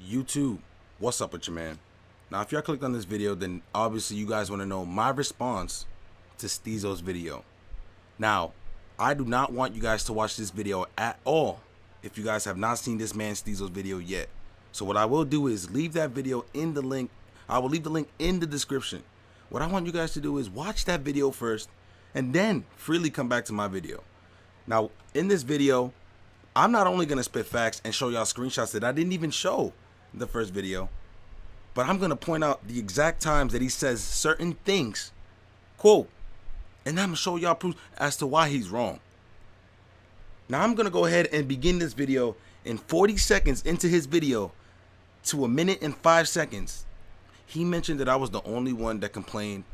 YouTube, what's up with you, man? Now, if y'all clicked on this video, then obviously you guys want to know my response to Steezo's video. Now, I do not want you guys to watch this video at all if you guys have not seen this man Steezo's video yet. So what I will do is leave that video in the link. I will leave the link in the description. What I want you guys to do is watch that video first and then freely come back to my video. Now, in this video, I'm not only going to spit facts and show y'all screenshots that I didn't even show in the first video, but I'm going to point out the exact times that he says certain things, quote, and I'm going to show y'all proof as to why he's wrong. Now, I'm going to go ahead and begin this video in 40 seconds into his video to 1 minute and 5 seconds. He mentioned that I was the only one that complained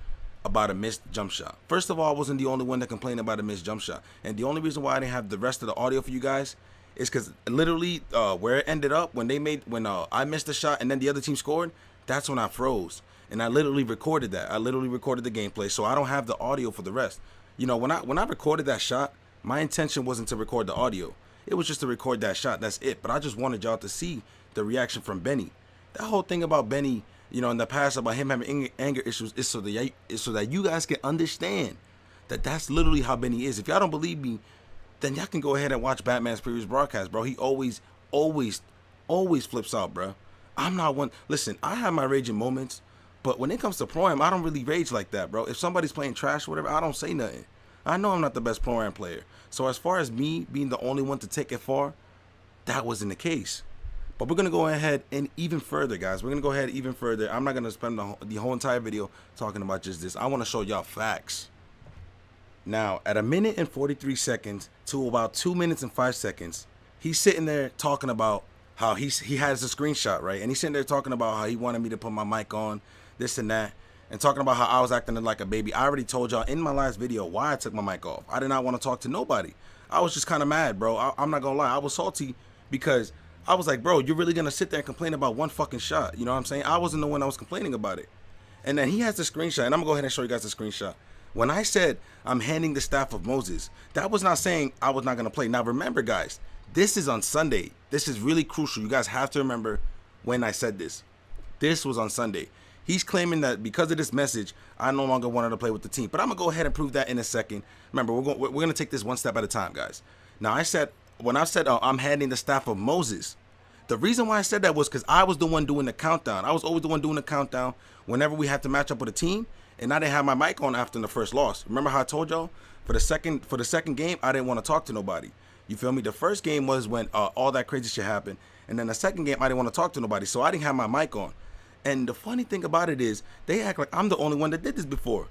about a missed jump shot. First of all, I wasn't the only one that complained about a missed jump shot. And the only reason why I didn't have the rest of the audio for you guys is because literally where it ended up when I missed the shot and then the other team scored, that's when I froze. And I literally recorded that. I literally recorded the gameplay, so I don't have the audio for the rest. You know, when I recorded that shot, my intention wasn't to record the audio. It was just to record that shot. That's it. But I just wanted y'all to see the reaction from Benny. That whole thing about Benny, you know, in the past about him having anger issues is so that you guys can understand that that's literally how Benny is. If y'all don't believe me, then y'all can go ahead and watch Batman's previous broadcast, bro. He always flips out, bro. I'm not one. Listen, I have my raging moments, but when it comes to pro-am, I don't really rage like that, bro. If somebody's playing trash or whatever, I don't say nothing. I know I'm not the best pro-am player. So as far as me being the only one to take it far, that wasn't the case. But we're going to go ahead and even further, guys. We're going to go ahead even further. I'm not going to spend the whole entire video talking about just this. I want to show y'all facts. Now, at 1 minute and 43 seconds to about 2 minutes and 5 seconds, he's sitting there talking about how he has a screenshot, right? And he's sitting there talking about how he wanted me to put my mic on, this and that, and talking about how I was acting like a baby. I already told y'all in my last video why I took my mic off. I did not want to talk to nobody. I was just kind of mad, bro. I'm not going to lie. I was salty because I was like, bro, you're really going to sit there and complain about one fucking shot? You know what I'm saying? I wasn't the one that was complaining about it. And then he has the screenshot, and I'm going to go ahead and show you guys the screenshot. When I said I'm handing the staff of Moses, that was not saying I was not going to play. Now, remember, guys, this is on Sunday. This is really crucial. You guys have to remember when I said this. This was on Sunday. He's claiming that because of this message, I no longer wanted to play with the team. But I'm going to go ahead and prove that in a second. Remember, we're going to take this one step at a time, guys. Now, when I said I'm handing the staff of Moses, the reason why I said that was because I was the one doing the countdown. I was always the one doing the countdown whenever we had to match up with a team, and I didn't have my mic on after the first loss. Remember how I told y'all for the second game I didn't want to talk to nobody. You feel me? The first game was when all that crazy shit happened, and then the second game I didn't want to talk to nobody, so I didn't have my mic on. And the funny thing about it is they act like I'm the only one that did this before,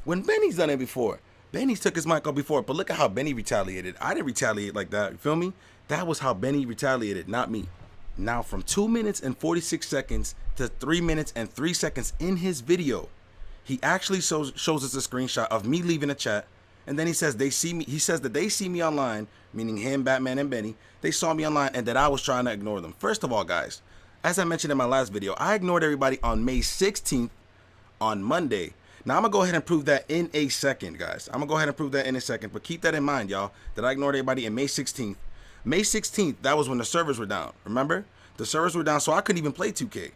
when Benny's done it before. Benny's took his mic off before, but look at how Benny retaliated. I didn't retaliate like that. You feel me? That was how Benny retaliated, not me. Now, from 2 minutes and 46 seconds to 3 minutes and 3 seconds in his video, he actually shows us a screenshot of me leaving a chat, and then he says they see me. He says that they see me online, meaning him, Batman, and Benny. They saw me online, and that I was trying to ignore them. First of all, guys, as I mentioned in my last video, I ignored everybody on May 16th on Monday. Now, I'm going to go ahead and prove that in a second, guys. I'm going to go ahead and prove that in a second, but keep that in mind, y'all, that I ignored everybody in May 16th. May 16th, that was when the servers were down. Remember? The servers were down, so I couldn't even play 2K.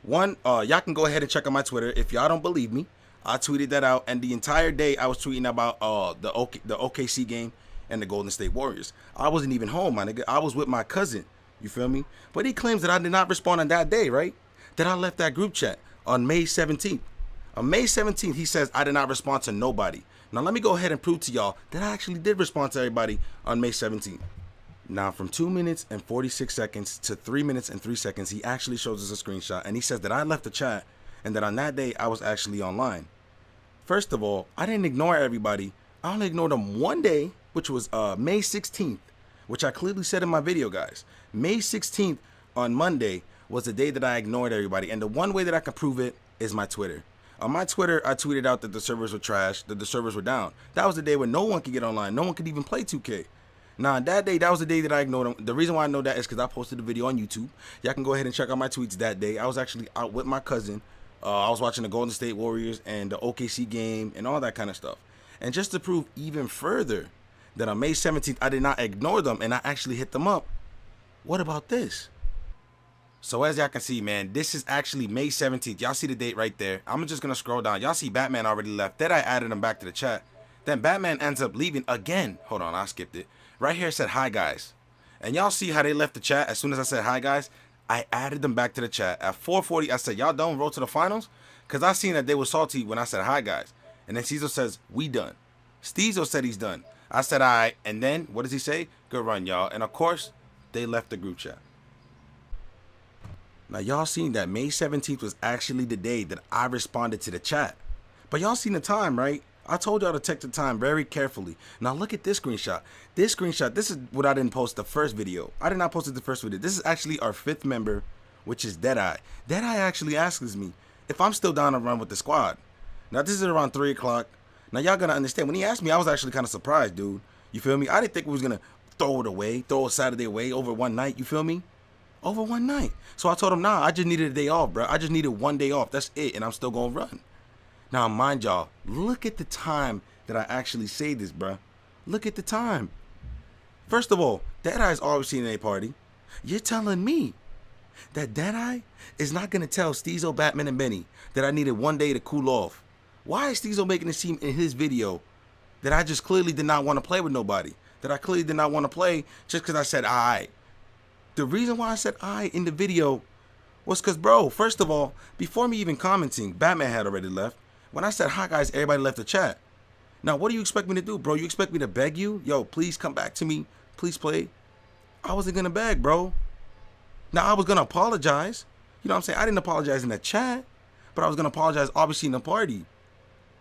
Y'all can go ahead and check out my Twitter. If y'all don't believe me, I tweeted that out, and the entire day I was tweeting about the OKC game and the Golden State Warriors. I wasn't even home, my nigga. I was with my cousin. You feel me? But he claims that I did not respond on that day, right? That I left that group chat on May 17th. On May 17th, he says I did not respond to nobody. Now, let me go ahead and prove to y'all that I actually did respond to everybody on May 17th. Now, from 2 minutes and 46 seconds to 3 minutes and 3 seconds, he actually shows us a screenshot, and he says that I left the chat and that on that day I was actually online. First of all, I didn't ignore everybody. I only ignored them one day, which was May 16th, which I clearly said in my video, guys. May 16th on Monday was the day that I ignored everybody, and the one way that I can prove it is my Twitter. On my Twitter, I tweeted out that the servers were trash, that the servers were down. That was the day when no one could get online. No one could even play 2K. Now, that day, that was the day that I ignored them. The reason why I know that is because I posted a video on YouTube. Y'all can go ahead and check out my tweets that day. I was actually out with my cousin. I was watching the Golden State Warriors and the OKC game and all that kind of stuff. And just to prove even further that on May 17th, I did not ignore them and I actually hit them up, what about this? So as y'all can see, man, this is actually May 17th. Y'all see the date right there. I'm just going to scroll down. Y'all see Batman already left. Then I added him back to the chat. Then Batman ends up leaving again. Hold on, I skipped it. Right here it said, hi, guys. And y'all see how they left the chat as soon as I said, hi, guys. I added them back to the chat. At 4:40, I said, y'all done roll to the finals? Because I seen that they were salty when I said, hi, guys. And then Steezo says, we done. Steezo said he's done. I said, all right. And then, what does he say? Good run, y'all. And, of course, they left the group chat. Now, y'all seen that May 17th was actually the day that I responded to the chat. But y'all seen the time, right? I told y'all to check the time very carefully. Now, look at this screenshot. This screenshot, this is what I didn't post the first video. I did not post it the first video. This is actually our 5th member, which is Deadeye. Deadeye actually asks me if I'm still down to run with the squad. Now, this is around 3 o'clock. Now, y'all gonna understand. When he asked me, I was actually kind of surprised, dude. You feel me? I didn't think we was gonna throw it away, throw a Saturday away over one night. You feel me? Over one night. So I told him, nah, I just needed a day off, bro. I just needed one day off. That's it. And I'm still going to run. Now, mind y'all, look at the time that I actually say this, bro. Look at the time. First of all, Deadeye's always seen a party. You're telling me that Deadeye is not going to tell Steezo, Batman, and Benny that I needed one day to cool off. Why is Steezo making it seem in his video that I just clearly did not want to play with nobody? That I clearly did not want to play just because I said, all right. The reason why I said I in the video was because, bro, first of all, before me even commenting, Batman had already left. When I said, hi, guys, everybody left the chat. Now, what do you expect me to do, bro? You expect me to beg you? Yo, please come back to me. Please play. I wasn't going to beg, bro. Now, I was going to apologize. You know what I'm saying? I didn't apologize in the chat, but I was going to apologize, obviously, in the party.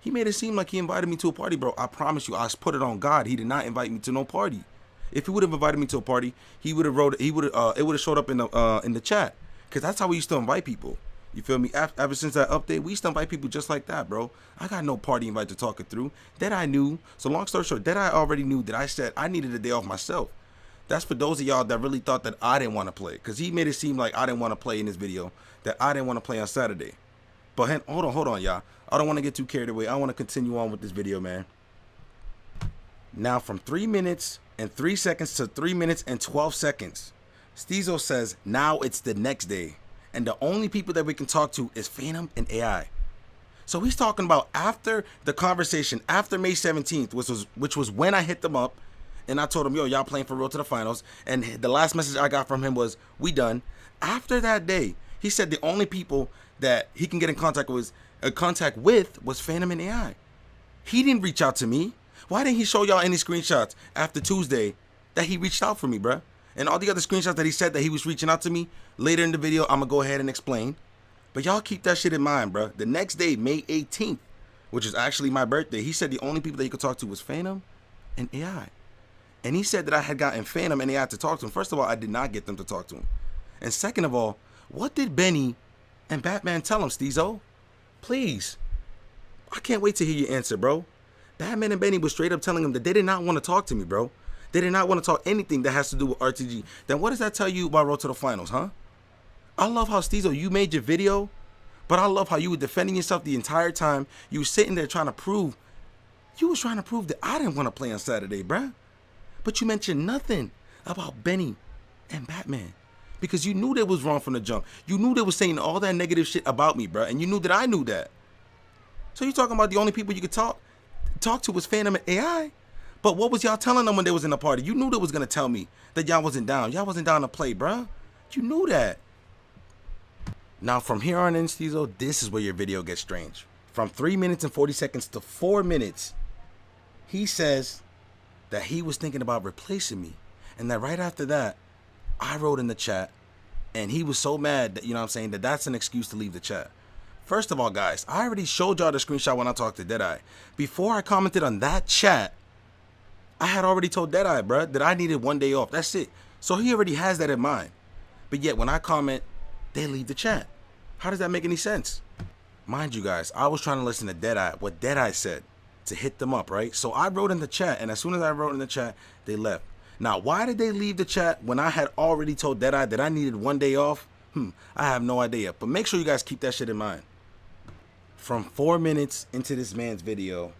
He made it seem like he invited me to a party, bro. I promise you, I put it on God. He did not invite me to no party. If he would have invited me to a party, he would have wrote. It would have showed up in the chat, because that's how we used to invite people. You feel me? Ever since that update, we used to invite people just like that, bro. I got no party invite to talk it through. That I knew. So long story short, that I already knew that I said I needed a day off myself. That's for those of y'all that really thought that I didn't want to play, because he made it seem like I didn't want to play in this video, that I didn't want to play on Saturday. But hold on, y'all. I don't want to get too carried away. I want to continue on with this video, man. Now, from 3 minutes and 3 seconds to 3 minutes and 12 seconds, Steezo says now it's the next day, and the only people that we can talk to is Phantom and AI. So he's talking about after the conversation, after May 17th, which was when I hit them up, and I told him, yo, y'all playing for real to the finals, and the last message I got from him was, we done. After that day, he said the only people that he can get in contact with was Phantom and AI. He didn't reach out to me. Why didn't he show y'all any screenshots after Tuesday that he reached out for me, bruh? And all the other screenshots that he said that he was reaching out to me, later in the video, I'm going to go ahead and explain. But y'all keep that shit in mind, bruh. The next day, May 18th, which is actually my birthday, he said the only people that he could talk to was Phantom and AI. And he said that I had gotten Phantom and AI to talk to him. First of all, I did not get them to talk to him. And second of all, what did Benny and Batman tell him, Steezo? Please. I can't wait to hear your answer, bro. Batman and Benny was straight up telling him that they did not want to talk to me, bro. They did not want to talk anything that has to do with RTG. Then what does that tell you about Road to the Finals, huh? I love how, Steezo, you made your video, but I love how you were defending yourself the entire time. You were sitting there trying to prove that I didn't want to play on Saturday, bruh. But you mentioned nothing about Benny and Batman, because you knew they was wrong from the jump. You knew they was saying all that negative shit about me, bruh, and you knew that I knew that. So you talking about the only people you could talk to was Phantom and AI? But what was y'all telling them when they was in the party? You knew they was going to tell me that y'all wasn't down. Y'all wasn't down to play, bruh. You knew that. Now, from here on in, Steezo, this is where your video gets strange. From 3 minutes and 40 seconds to 4 minutes, he says that he was thinking about replacing me. And that right after that, I wrote in the chat, and he was so mad that, you know what I'm saying, that that's an excuse to leave the chat. First of all, guys, I already showed y'all the screenshot when I talked to Deadeye. Before I commented on that chat, I had already told Deadeye, bruh, that I needed one day off. That's it. So he already has that in mind. But yet, when I comment, they leave the chat. How does that make any sense? Mind you, guys, I was trying to listen to Deadeye, what Deadeye said, to hit them up, right? So I wrote in the chat, and as soon as I wrote in the chat, they left. Now, why did they leave the chat when I had already told Deadeye that I needed one day off? I have no idea. But make sure you guys keep that shit in mind. From 4 minutes into this man's video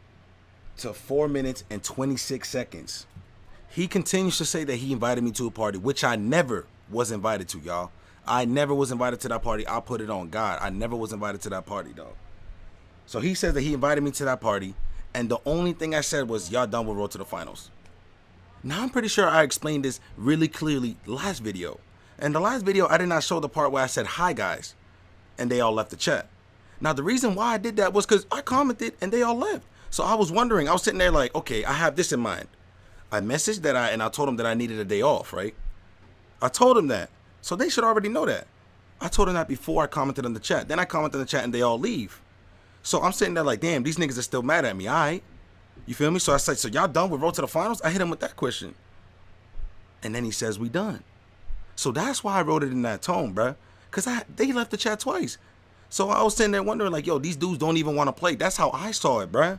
to 4 minutes and 26 seconds, he continues to say that he invited me to a party, which I never was invited to, y'all. I never was invited to that party. I'll put it on God. I never was invited to that party, dog. So he says that he invited me to that party, and the only thing I said was, y'all done with Road to the Finals. Now, I'm pretty sure I explained this really clearly last video. And the last video, I did not show the part where I said, hi, guys, and they all left the chat. Now, the reason why I did that was because I commented, and they all left. So I was wondering, I was sitting there like, okay, I have this in mind. I messaged and I told them that I needed a day off, right? I told them that. So they should already know that. I told them that before I commented on the chat. Then I commented on the chat and they all leave. So I'm sitting there like, damn, these niggas are still mad at me, all right? You feel me? So I said, so y'all done with Road to the Finals? I hit him with that question. And then he says, we done. So that's why I wrote it in that tone, bruh. Because they left the chat twice. So I was sitting there wondering like, yo, these dudes don't even want to play. That's how I saw it, bruh.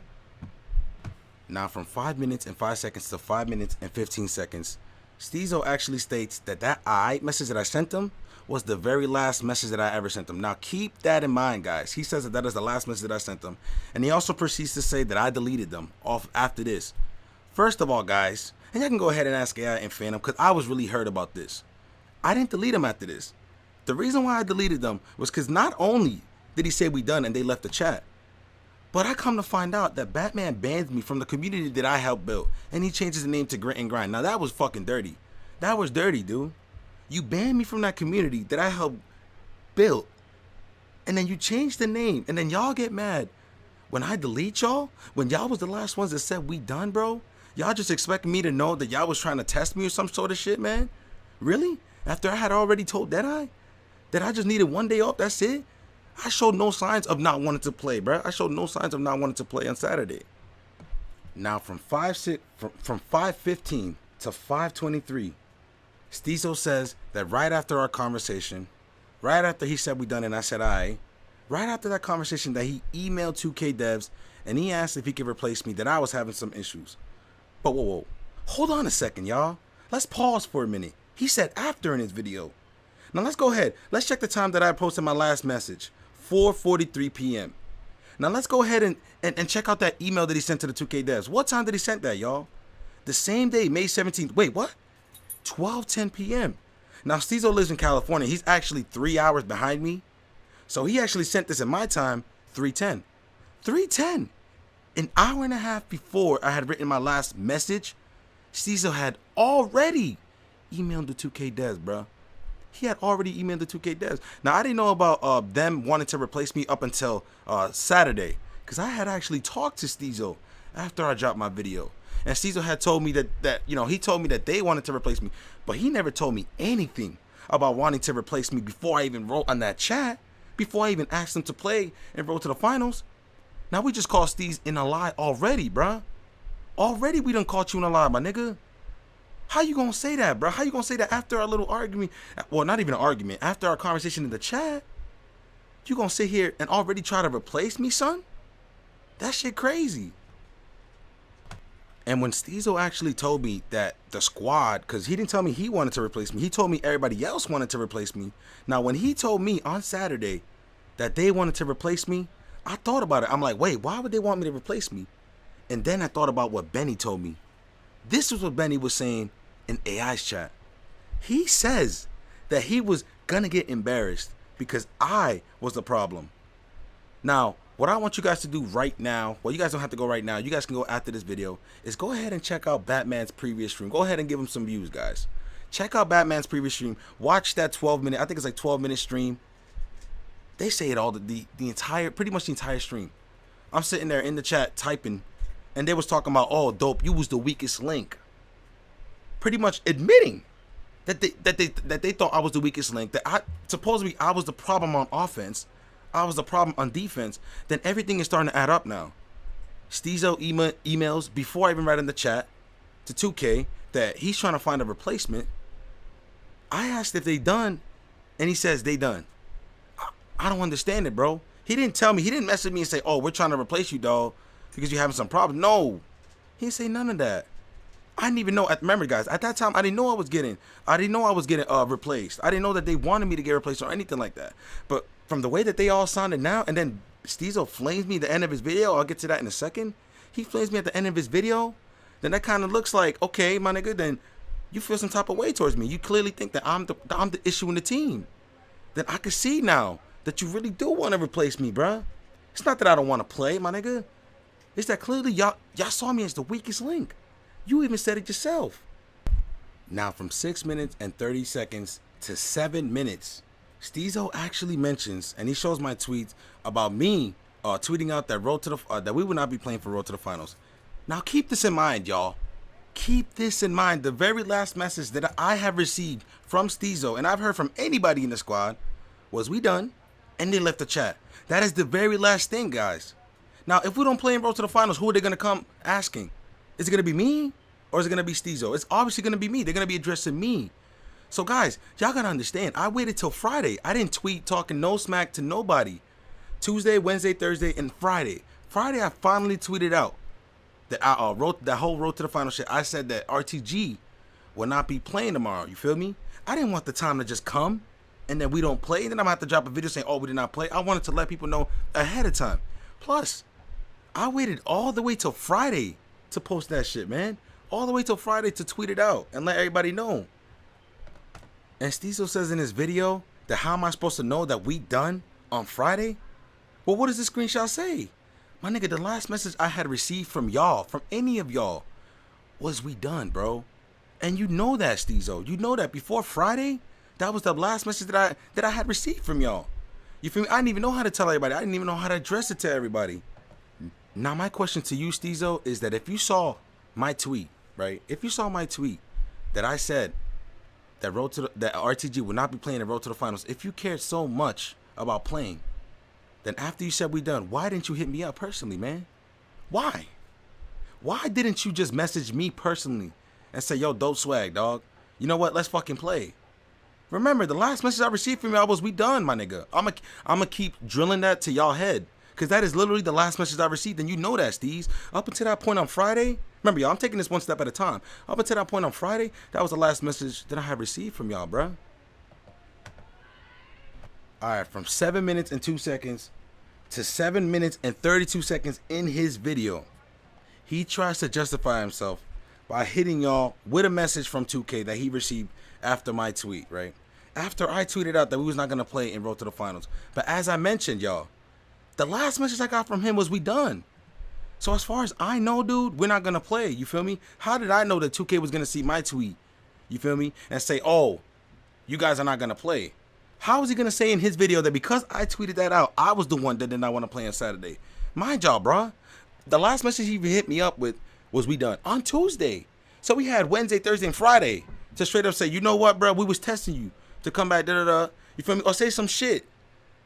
Now, from 5 minutes and 5 seconds to 5 minutes and 15 seconds, Steezo actually states that I message that I sent him was the very last message that I ever sent him. Now, keep that in mind, guys. He says that that is the last message that I sent him. And he also proceeds to say that I deleted them off after this. First of all, guys, and y'all can go ahead and ask AI and fan him because I was really hurt about this. I didn't delete them after this. The reason why I deleted them was because not only did he say we done and they left the chat, but I come to find out that Batman banned me from the community that I helped build. And he changes the name to Grit and Grind. Now that was fucking dirty. That was dirty, dude. You banned me from that community that I helped build. And then you change the name. And then y'all get mad. When I delete y'all, when y'all was the last ones that said we done, bro, y'all just expecting me to know that y'all was trying to test me or some sort of shit, man? Really? After I had already told Deadeye that I just needed one day off, that's it? I showed no signs of not wanting to play, bro. I showed no signs of not wanting to play on Saturday. Now, from 5:15 to 5:23, Steezo says that right after our conversation, right after he said we done and I said right after that conversation that he emailed 2K devs and he asked if he could replace me, that I was having some issues. But whoa. Hold on a second, y'all. Let's pause for a minute. He said after in his video. Now, let's go ahead. Let's check the time that I posted my last message. 4:43 p.m. Now let's go ahead and check out that email that he sent to the 2K devs. What time did he send that, y'all? The same day, May 17th. Wait, what? 12:10 p.m. Now Steezo lives in California. He's actually 3 hours behind me. So he actually sent this in my time, 3:10. 3:10. An hour and a half before I had written my last message, Steezo had already emailed the 2K devs, bro. He had already emailed the 2K devs. Now, I didn't know about them wanting to replace me up until Saturday. Because I had actually talked to Steezo after I dropped my video. And Steezo had told me that he told me that they wanted to replace me. But he never told me anything about wanting to replace me before I even wrote on that chat. Before I even asked him to play and roll to the finals. Now, we just caught Steez in a lie already, bruh. Already we done caught you in a lie, my nigga. How you gonna say that, bro? How you gonna say that after our little argument? Well, not even an argument. After our conversation in the chat, you gonna sit here and already try to replace me, son? That shit crazy. And when Steezo actually told me that the squad, because he didn't tell me he wanted to replace me. He told me everybody else wanted to replace me. Now, when he told me on Saturday that they wanted to replace me, I thought about it. I'm like, wait, why would they want me to replace me? And then I thought about what Benny told me. This is what Benny was saying in AI's chat. He says that he was gonna get embarrassed because I was the problem. Now, what I want you guys to do right now, well, you guys don't have to go right now, you guys can go after this video, is go ahead and check out Batman's previous stream. Go ahead and give him some views, guys. Check out Batman's previous stream. Watch that 12-minute, I think it's like 12-minute stream. They say it all, the entire, pretty much the entire stream. I'm sitting there in the chat typing, and they was talking about, oh, Dope, you was the weakest link. Pretty much admitting that they thought I was the weakest link, that supposedly I was the problem on offense, I was the problem on defense. Then everything is starting to add up now. Steezo emails before I even write in the chat to 2K that he's trying to find a replacement. I asked if they done, and he says they done. I don't understand it, bro. He didn't tell me. He didn't message me and say, oh, we're trying to replace you, dog, because you're having some problems. No, he didn't say none of that. I didn't even know. Remember, guys, at that time, I didn't know I was getting replaced. I didn't know that they wanted me to get replaced or anything like that. But from the way that they all sounded now, and then Steezo flames me at the end of his video, I'll get to that in a second. He flames me at the end of his video, then that kind of looks like, okay, my nigga, then you feel some type of way towards me. You clearly think that I'm the issue in the team. then I can see now that you really do want to replace me, bruh. It's not that I don't want to play, my nigga. It's that clearly y'all saw me as the weakest link. You even said it yourself. Now from 6 minutes and 30 seconds to 7 minutes, Steezo actually mentions, and he shows my tweets about me tweeting out that that we would not be playing for Road to the Finals. Now keep this in mind, y'all. Keep this in mind. The very last message that I have received from Steezo, and I've heard from anybody in the squad, was we done, and they left the chat. That is the very last thing, guys. Now, if we don't play in Road to the Finals, who are they going to come asking? Is it going to be me, or is it going to be Steezo? It's obviously going to be me. They're going to be addressing me. So, guys, y'all got to understand, I waited till Friday. I didn't tweet talking no smack to nobody. Tuesday, Wednesday, Thursday, and Friday. Friday, I finally tweeted out that I wrote that whole Road to the Final shit. I said that RTG will not be playing tomorrow. You feel me? I didn't want the time to just come and then we don't play. And then I'm going to have to drop a video saying, oh, we did not play. I wanted to let people know ahead of time. Plus, I waited all the way till Friday to post that shit, man. All the way till Friday to tweet it out and let everybody know. And Steezo says in his video that how am I supposed to know that we done on Friday? Well, what does this screenshot say? My nigga, the last message I had received from y'all, from any of y'all, was we done, bro. And you know that, Steezo. You know that before Friday, that was the last message that I had received from y'all. You feel me? I didn't even know how to tell everybody. I didn't even know how to address it to everybody. Now, my question to you, Steezo, is that if you saw my tweet, right? If you saw my tweet that I said that that RTG would not be playing the Road to the Finals, if you cared so much about playing, then after you said we done, why didn't you hit me up personally, man? Why? Why didn't you just message me personally and say, yo, DopeSwag, dog? You know what? Let's fucking play. Remember, the last message I received from y'all was we done, my nigga. I'ma keep drilling that to y'all head. Because that is literally the last message I received. And you know that, Steez. Up until that point on Friday, remember, y'all, I'm taking this one step at a time. Up until that point on Friday, that was the last message that I had received from y'all, bruh. Alright, from 7 minutes and 2 seconds to 7 minutes and 32 seconds in his video, he tries to justify himself by hitting y'all with a message from 2K that he received after my tweet, right? After I tweeted out that we was not going to play in Road to the Finals. But as I mentioned, y'all, the last message I got from him was we done. So as far as I know, dude, we're not going to play. You feel me? How did I know that 2K was going to see my tweet? You feel me? And say, oh, you guys are not going to play. How is he going to say in his video that because I tweeted that out, I was the one that did not want to play on Saturday? Mind y'all, bruh. The last message he hit me up with was we done on Tuesday. So we had Wednesday, Thursday, and Friday to straight up say, you know what, bruh, we was testing you to come back, da-da-da. You feel me? Or say some shit.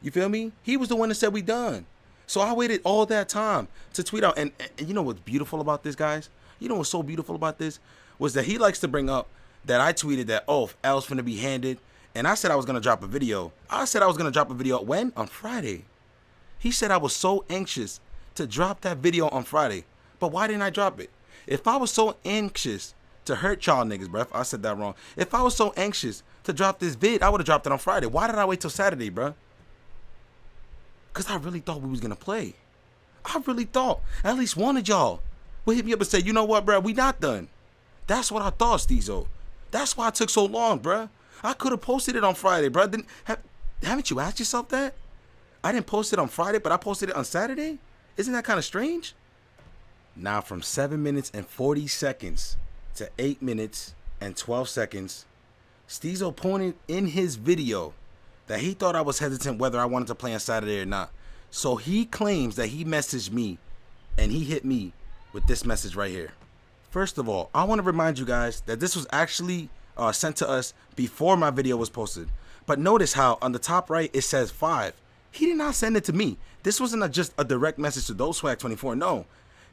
You feel me? He was the one that said we done. So I waited all that time to tweet out. And you know what's beautiful about this, guys? You know what's so beautiful about this? Was that he likes to bring up that I tweeted that, oh, L's finna be handed. And I said I was going to drop a video. I said I was going to drop a video when? On Friday. He said I was so anxious to drop that video on Friday. But why didn't I drop it? If I was so anxious to hurt y'all niggas, bruh, I said that wrong. If I was so anxious to drop this vid, I would have dropped it on Friday. Why did I wait till Saturday, bruh? Because I really thought we was going to play. I really thought at least one of y'all would hit me up and say, you know what, bruh, we not done. That's what I thought, Steezo. That's why it took so long, bruh. I could have posted it on Friday, bro. Haven't you asked yourself that? I didn't post it on Friday, but I posted it on Saturday? Isn't that kind of strange? Now from 7 minutes and 40 seconds to 8 minutes and 12 seconds, Steezo pointed in his video that he thought I was hesitant whether I wanted to play on Saturday or not. So he claims that he messaged me and he hit me with this message right here. First of all, I want to remind you guys that this was actually sent to us before my video was posted. But notice how on the top right it says 5. He did not send it to me. This wasn't just a direct message to DopeSwagg's24. No,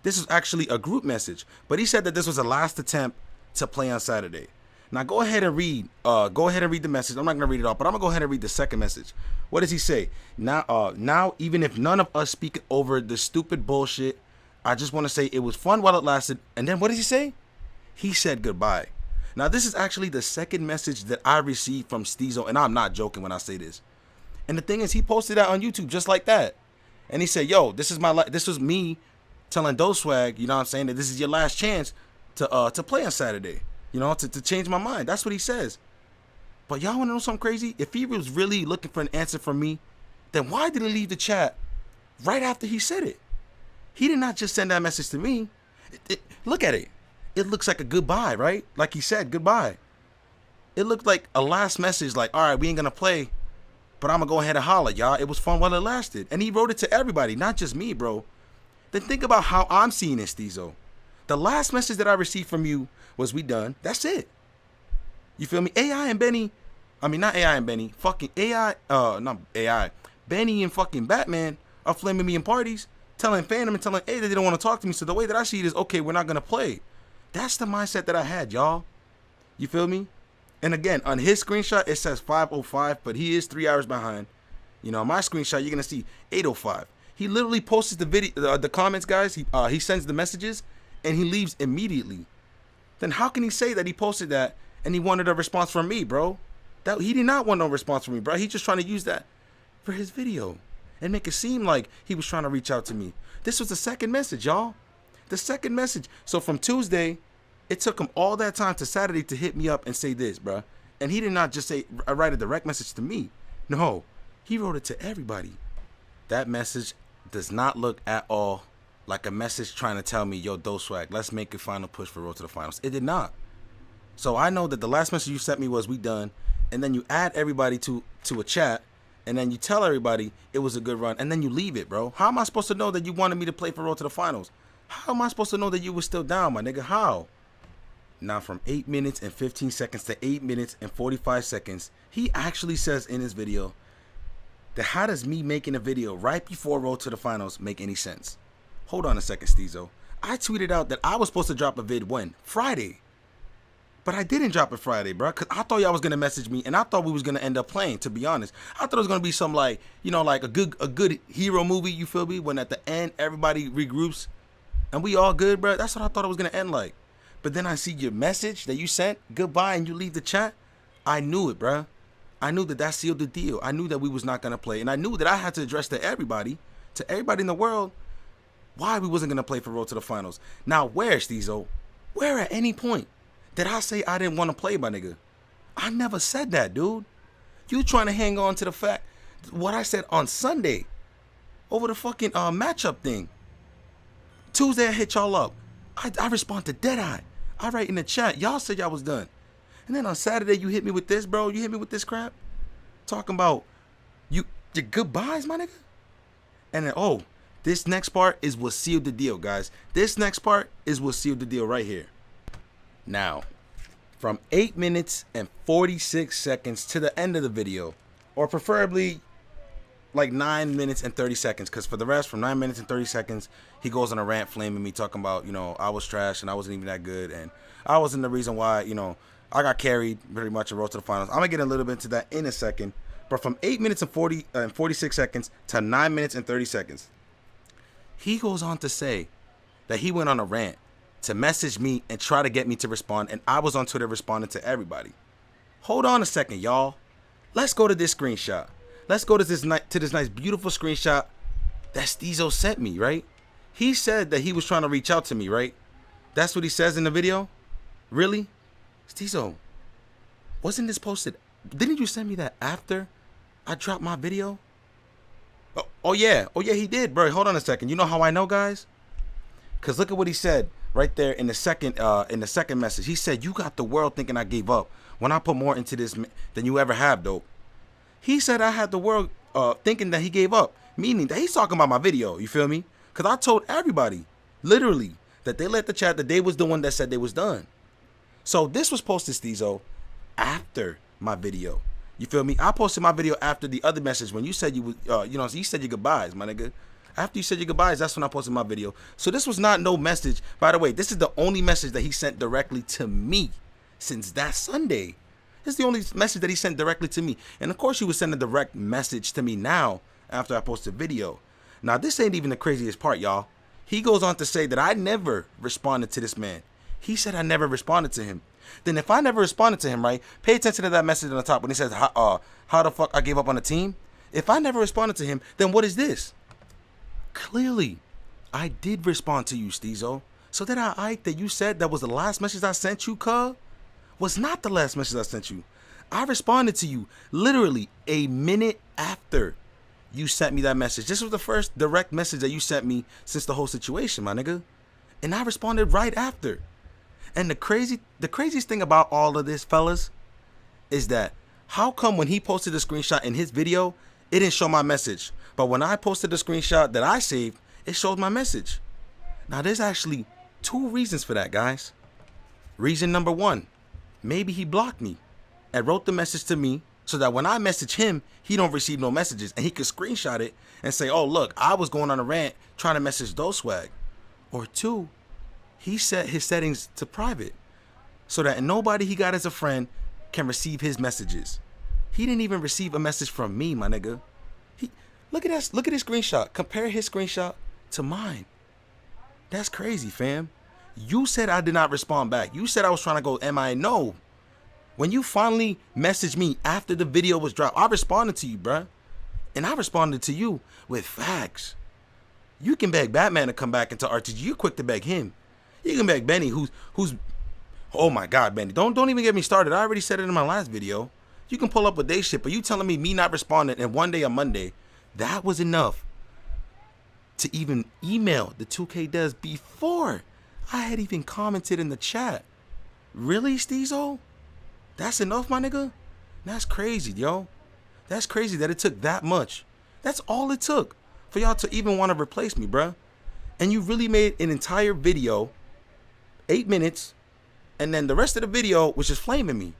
this was actually a group message. But he said that this was a last attempt to play on Saturday. Now go ahead and read. Go ahead and read the message. I'm not gonna read it all, but I'm gonna go ahead and read the second message. What does he say? Now, even if none of us speak over the stupid bullshit, I just want to say it was fun while it lasted. And then what does he say? He said goodbye. Now, this is actually the second message that I received from Steezo, and I'm not joking when I say this. And the thing is, he posted that on YouTube just like that. And he said, yo, this was me telling DopeSwag, you know what I'm saying, that this is your last chance to play on Saturday, you know, to change my mind. That's what he says. But y'all want to know something crazy? If he was really looking for an answer from me, then why did he leave the chat right after he said it? He did not just send that message to me. Look at it. It looks like a goodbye, right? Like he said, goodbye. It looked like a last message like, all right, we ain't going to play, but I'm going to go ahead and holler, y'all. It was fun while it lasted. And he wrote it to everybody, not just me, bro. Then think about how I'm seeing this, Steezo. The last message that I received from you was we done. That's it. You feel me? AI and Benny, I mean, not AI and Benny, fucking AI, not AI, Benny and fucking Batman are flaming me in parties, telling Phantom and telling A that they don't want to talk to me. So the way that I see it is, okay, we're not going to play. That's the mindset that I had, y'all. You feel me? And again, on his screenshot, it says 5:05, but he is 3 hours behind. You know, on my screenshot, you're going to see 8:05. He literally posted the video, the comments, guys. He sends the messages, and he leaves immediately. Then how can he say that he posted that and he wanted a response from me, bro? That he did not want no response from me, bro. He's just trying to use that for his video and make it seem like he was trying to reach out to me. This was the second message, y'all. The second message. So from Tuesday, it took him all that time to Saturday to hit me up and say this, bro. And he did not just say write a direct message to me. No, he wrote it to everybody. That message does not look at all like a message trying to tell me, yo, DopeSwag, let's make a final push for Road to the Finals. It did not. So I know that the last message you sent me was we done, and then you add everybody to a chat, and then you tell everybody it was a good run, and then you leave it, bro. How am I supposed to know that you wanted me to play for Road to the Finals? How am I supposed to know that you were still down, my nigga? How? Now from 8 minutes and 15 seconds to 8 minutes and 45 seconds, he actually says in his video that how does me making a video right before Road to the Finals make any sense? Hold on a second, Steezo. I tweeted out that I was supposed to drop a vid when? Friday. But I didn't drop it Friday, bro, because I thought y'all was going to message me, and I thought we was going to end up playing, to be honest. I thought it was going to be some, like, you know, like a good hero movie, you feel me? When at the end, everybody regroups, and we all good, bro. That's what I thought it was going to end like. But then I see your message that you sent, goodbye, and you leave the chat. I knew it, bro. I knew that sealed the deal. I knew that we was not going to play, and I knew that I had to address to everybody in the world, why we wasn't going to play for Road to the Finals. Now, where, Steezo? Where at any point did I say I didn't want to play, my nigga? I never said that, dude. You trying to hang on to the fact what I said on Sunday over the fucking matchup thing. Tuesday I hit y'all up. I respond to Deadeye. I write in the chat. Y'all said y'all was done. And then on Saturday you hit me with this, bro. You hit me with this crap. Talking about your goodbyes, my nigga. And then, oh, this next part is what sealed the deal, guys. This next part is what sealed the deal right here. Now, from 8 minutes and 46 seconds to the end of the video, or preferably like 9 minutes and 30 seconds, because for the rest, from 9 minutes and 30 seconds, he goes on a rant flaming me, talking about, you know, I was trash and I wasn't even that good, and I wasn't the reason why, you know, I got carried pretty much and Road to the Finals. I'm going to get a little bit into that in a second, but from 8 minutes and 46 seconds to 9 minutes and 30 seconds, he goes on to say that he went on a rant to message me and try to get me to respond, and I was on Twitter responding to everybody. Hold on a second, y'all. Let's go to this screenshot. Let's go to this nice, beautiful screenshot that Steezo sent me, right? He said that he was trying to reach out to me, right? That's what he says in the video? Really? Steezo, wasn't this posted? Didn't you send me that after I dropped my video? Oh yeah, he did, bro. Hold on a second. You know how I know, guys? Because look at what he said right there in the second message. He said, you got the world thinking I gave up when I put more into this than you ever have, dope. He said I had the world thinking that he gave up, meaning that he's talking about my video, you feel me? Because I told everybody, literally, that they let the chat that they was the one that said they was done. So this was posted, Steezo, after my video. You feel me? I posted my video after the other message when you said you would, you know, you said your goodbyes, my nigga. After you said your goodbyes, that's when I posted my video. So this was not no message. By the way, this is the only message that he sent directly to me since that Sunday. This is the only message that he sent directly to me. And of course he would send a direct message to me now after I posted video. Now this ain't even the craziest part, y'all. He goes on to say that I never responded to this man. He said I never responded to him. Then if I never responded to him, right, pay attention to that message on the top when he says, how the fuck I gave up on the team? If I never responded to him, then what is this? Clearly, I did respond to you, Steezo. So that you said that was the last message I sent you, cuz, was not the last message I sent you. I responded to you literally a minute after you sent me that message. This was the first direct message that you sent me since the whole situation, my nigga. And I responded right after. And the craziest thing about all of this, fellas, is that how come when he posted the screenshot in his video, it didn't show my message, but when I posted the screenshot that I saved, it showed my message? Now, there's actually 2 reasons for that, guys. Reason number 1, maybe he blocked me and wrote the message to me so that when I message him, he don't receive no messages, and he could screenshot it and say, oh, look, I was going on a rant trying to message DopeSwag. Or 2, he set his settings to private so that nobody he got as a friend can receive his messages. He didn't even receive a message from me, my nigga. Look at that. Look at his screenshot. Compare his screenshot to mine. That's crazy, fam. You said I did not respond back. You said I was trying to go MIA. No. When you finally messaged me after the video was dropped, I responded to you, bruh. And I responded to you with facts. You can beg Batman to come back into RTG. You're quick to beg him. You can beg Benny, who's oh my God, Benny. Don't even get me started. I already said it in my last video. You can pull up with they shit, but you telling me not responding and one day on Monday, that was enough to even email the 2K devs before I had even commented in the chat. Really, Steezo? That's enough, my nigga? That's crazy, yo. That's crazy that it took that much. That's all it took for y'all to even want to replace me, bruh. And you really made an entire video, 8 minutes, and then the rest of the video was just flaming me,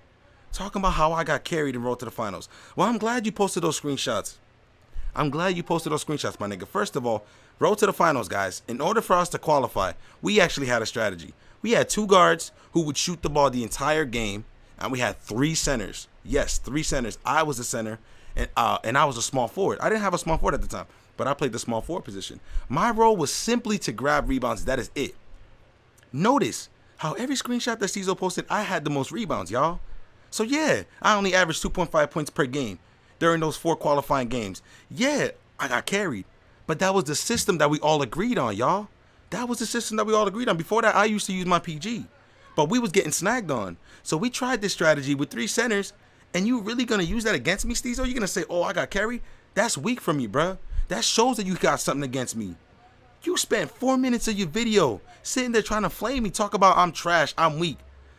talking about how I got carried and rolled to the finals. Well, I'm glad you posted those screenshots. I'm glad you posted those screenshots, my nigga. First of all, road to the finals, guys. In order for us to qualify, we actually had a strategy. We had 2 guards who would shoot the ball the entire game, and we had 3 centers. Yes, 3 centers. I was the center, and I was a small forward. I didn't have a small forward at the time, but I played the small forward position. My role was simply to grab rebounds. That is it. Notice how every screenshot that Steezo posted, I had the most rebounds, y'all. So yeah, I only averaged 2.5 points per game during those 4 qualifying games. Yeah, I got carried, but that was the system that we all agreed on, y'all. That was the system that we all agreed on. Before that, I used to use my PG, but we was getting snagged on. So we tried this strategy with 3 centers, and you really gonna use that against me, Steezo? You gonna say, oh, I got carried? That's weak from you, bruh. That shows that you got something against me. You spent 4 minutes of your video sitting there trying to flame me, talk about I'm trash, I'm weak.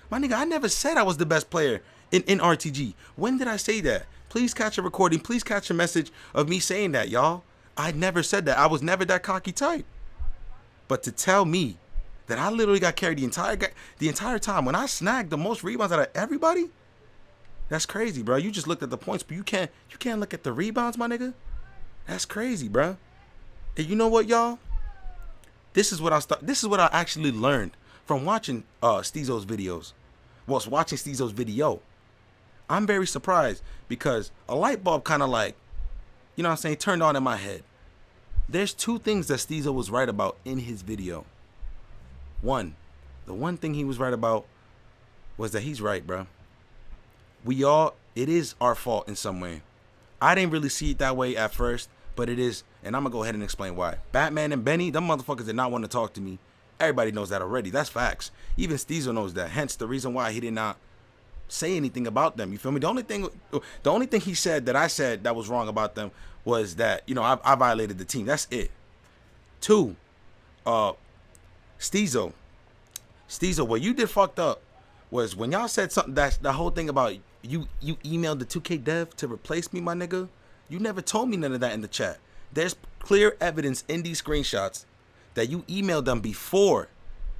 My nigga, I never said I was the best player in RTG. When did I say that? Please catch a recording. Please catch a message of me saying that, y'all. I never said that. I was never that cocky type. But to tell me that I literally got carried the entire time when I snagged the most rebounds out of everybody, that's crazy, bro. You just looked at the points, but you can't look at the rebounds, my nigga. That's crazy, bro. And you know what, y'all? This is what I actually learned from watching Steezo's videos. Well, watching Steezo's video. I'm very surprised because a light bulb kind of like, you know what I'm saying, turned on in my head. There's 2 things that Steezo was right about in his video. The one thing he was right about was that he's right, bro. It is our fault in some way. I didn't really see it that way at first, but it is, and I'm gonna go ahead and explain why. Batman and Benny, them motherfuckers did not want to talk to me. Everybody knows that already. That's facts. Even Steezo knows that. Hence the reason why he did not say anything about them. You feel me? The only thing he said that I said that was wrong about them was that, you know, I violated the team. That's it. 2, Steezo, what you did fucked up was when y'all said something, that's the whole thing about you emailed the 2K dev to replace me, my nigga. You never told me none of that in the chat. There's clear evidence in these screenshots that you emailed them before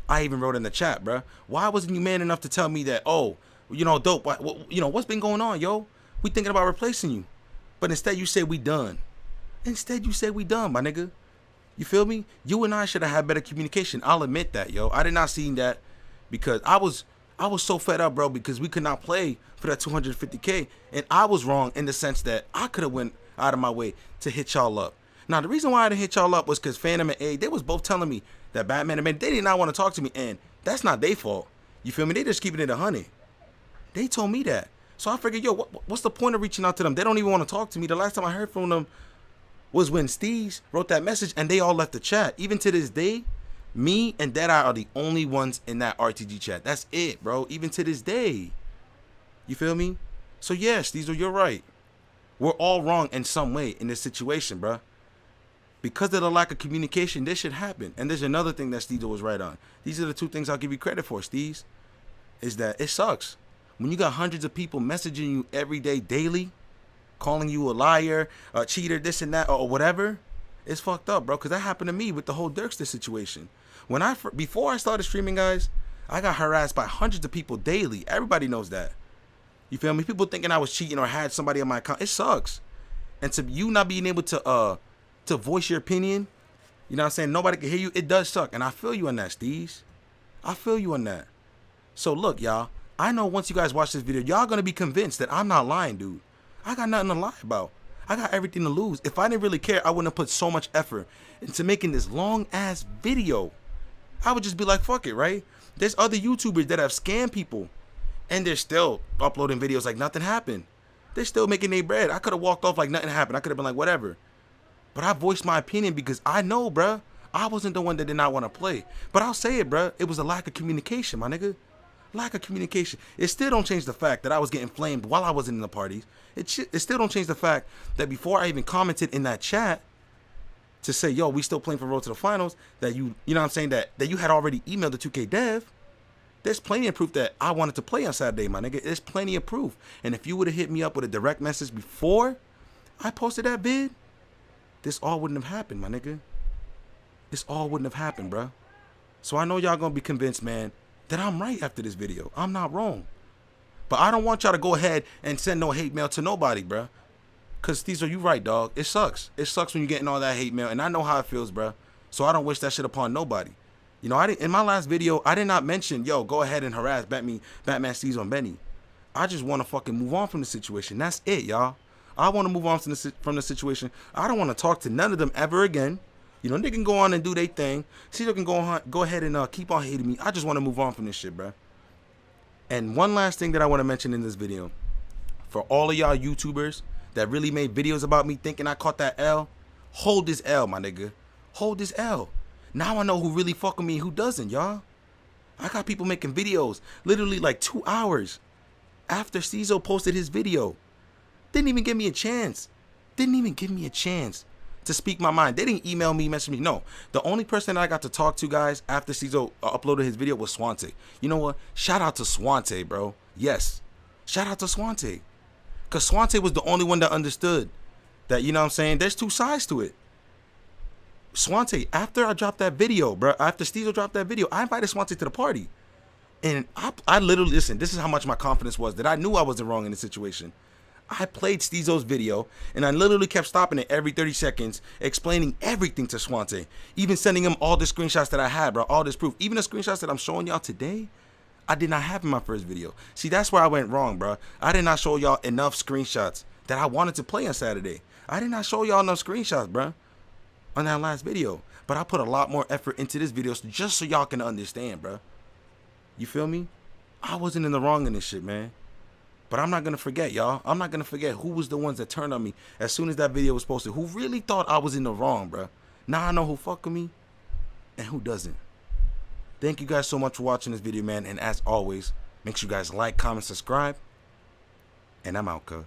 I even wrote in the chat, bruh. Why wasn't you man enough to tell me that, oh, you know, Dope, you know, what's been going on, yo? We thinking about replacing you. But instead you say we done. Instead you say we done, my nigga. You feel me? You and I should have had better communication. I'll admit that, yo. I did not see that because I was so fed up, bro, because we could not play for that 250K. And I was wrong in the sense that I could have went out of my way to hit y'all up. Now, the reason why I didn't hit y'all up was because Phantom and A, they was both telling me that Batman and Ben, they did not want to talk to me. And that's not their fault. You feel me? They just keeping it 100. They told me that. So I figured, yo, what's the point of reaching out to them? They don't even want to talk to me. The last time I heard from them was when Steez wrote that message and they all left the chat. Even to this day, me and Deadeye are the only ones in that RTG chat. That's it, bro. Even to this day. You feel me? So yeah, Steezo, you're right. We're all wrong in some way in this situation, bruh. Because of the lack of communication, this should happen. And there's another thing that Steezo was right on. These are the two things I'll give you credit for, Steez. Is that it sucks. When you got hundreds of people messaging you every day, daily, calling you a liar, a cheater, this and that, or whatever, it's fucked up, bro. Because that happened to me with the whole Dirkster situation. Before I started streaming, guys, I got harassed by hundreds of people daily. Everybody knows that. You feel me? People thinking I was cheating or had somebody on my account. It sucks. And to you not being able to voice your opinion, you know what I'm saying? Nobody can hear you. It does suck. And I feel you on that, Steez. I feel you on that. So look, y'all. I know once you guys watch this video, y'all gonna be convinced that I'm not lying, dude. I got nothing to lie about. I got everything to lose. If I didn't really care, I wouldn't have put so much effort into making this long ass video. I would just be like, fuck it, right? There's other YouTubers that have scammed people and they're still uploading videos like nothing happened. They're still making their bread. I could have walked off like nothing happened. I could have been like, whatever. But I voiced my opinion because I know, bruh, I wasn't the one that did not want to play. But I'll say it, bruh. It was a lack of communication, my nigga. Lack of communication. It still don't change the fact that I was getting flamed while I wasn't in the parties. It still don't change the fact that before I even commented in that chat to say, yo, we still playing for Road to the Finals, that you know what I'm saying, that you had already emailed the 2K dev. There's plenty of proof that I wanted to play on Saturday, my nigga. There's plenty of proof. And if you would have hit me up with a direct message before I posted that vid, this all wouldn't have happened, my nigga. This all wouldn't have happened, bro. So I know y'all gonna be convinced, man, that I'm right after this video. I'm not wrong. But I don't want y'all to go ahead and send no hate mail to nobody, bro. Cause Steezo, you right, dog. It sucks. It sucks when you're getting all that hate mail, and I know how it feels, bro. So I don't wish that shit upon nobody. You know, in my last video, I did not mention, yo, go ahead and harass Batman Steezo and Benny. I just want to fucking move on from the situation. That's it, y'all. I want to move on from the situation. I don't want to talk to none of them ever again. You know, they can go on and do their thing. Steezo can go ahead and keep on hating me. I just want to move on from this shit, bro. And one last thing that I want to mention in this video. For all of y'all YouTubers that really made videos about me thinking I caught that L, hold this L, my nigga. Hold this L. Now I know who really fuck with me and who doesn't, y'all. I got people making videos literally like 2 hours after Steezo posted his video. Didn't even give me a chance. Didn't even give me a chance to speak my mind. They didn't email me, message me. No. The only person that I got to talk to, guys, after Steezo uploaded his video was Swante. You know what? Shout out to Swante, bro. Yes. Shout out to Swante. Because Swante was the only one that understood that, you know what I'm saying, there's two sides to it. Swante, after I dropped that video, bro, after Steezo dropped that video, I invited Swante to the party. And I literally, listen, this is how much my confidence was that I knew I wasn't wrong in this situation. I played Steezo's video, and I literally kept stopping it every 30 seconds, explaining everything to Swante, even sending him all the screenshots that I had, bro, all this proof. Even the screenshots that I'm showing y'all today, I did not have in my first video. See, that's where I went wrong, bro. I did not show y'all enough screenshots that I wanted to play on Saturday. I did not show y'all enough screenshots, bro, on that last video. But I put a lot more effort into this video just so y'all can understand, bro. You feel me? I wasn't in the wrong in this shit, man. But I'm not going to forget, y'all. I'm not going to forget who was the ones that turned on me as soon as that video was posted. Who really thought I was in the wrong, bro. Now I know who fuck with me and who doesn't. Thank you guys so much for watching this video, man. And as always, make sure you guys like, comment, subscribe. And I'm out, cuz.